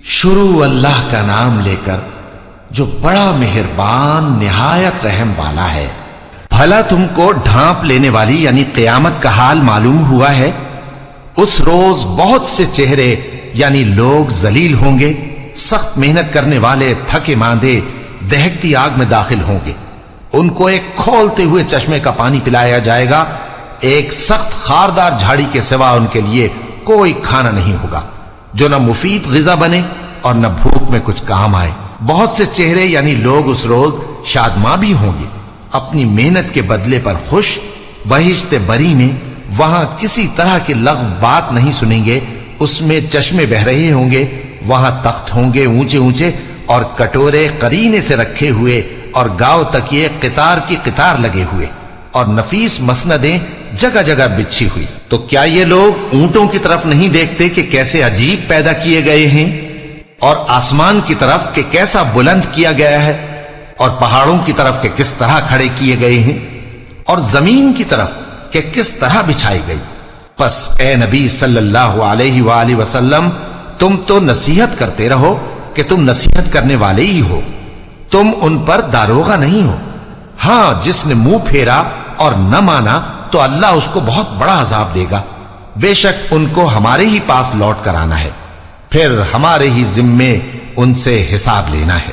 شروع اللہ کا نام لے کر جو بڑا مہربان نہایت رحم والا ہے۔ بھلا تم کو ڈھانپ لینے والی یعنی قیامت کا حال معلوم ہوا ہے؟ اس روز بہت سے چہرے یعنی لوگ ذلیل ہوں گے، سخت محنت کرنے والے تھکے ماندے دہکتی آگ میں داخل ہوں گے۔ ان کو ایک کھولتے ہوئے چشمے کا پانی پلایا جائے گا، ایک سخت خاردار جھاڑی کے سوا ان کے لیے کوئی کھانا نہیں ہوگا جو نہ مفید غذا بنے اور نہ بھوک میں کچھ کام آئے۔ بہت سے چہرے یعنی لوگ اس روز شادماں بھی ہوں گے، اپنی محنت کے بدلے پر خوش، بہشت بری میں وہاں کسی طرح کی لغو بات نہیں سنیں گے، اس میں چشمے بہ رہے ہوں گے، وہاں تخت ہوں گے اونچے اونچے اور کٹورے قرینے سے رکھے ہوئے اور گاؤ تک یہ قطار کی قطار لگے ہوئے اور نفیس مسندیں جگہ جگہ بچھی ہوئی۔ تو کیا یہ لوگ اونٹوں کی طرف نہیں دیکھتے کہ کیسے عجیب پیدا کیے گئے ہیں، اور آسمان کی طرف کہ کیسا بلند کیا گیا ہے، اور پہاڑوں کی طرف کہ کس طرح کھڑے کیے گئے ہیں، اور زمین کی طرف کہ کس طرح بچھائی گئی؟ پس اے نبی صلی اللہ علیہ وآلہ وسلم، تم تو نصیحت کرتے رہو کہ تم نصیحت کرنے والے ہی ہو، تم ان پر داروغہ نہیں ہو۔ ہاں، جس نے منہ پھیرا اور نہ مانا تو اللہ اس کو بہت بڑا عذاب دے گا۔ بے شک ان کو ہمارے ہی پاس لوٹ کر آنا ہے، پھر ہمارے ہی ذمے ان سے حساب لینا ہے۔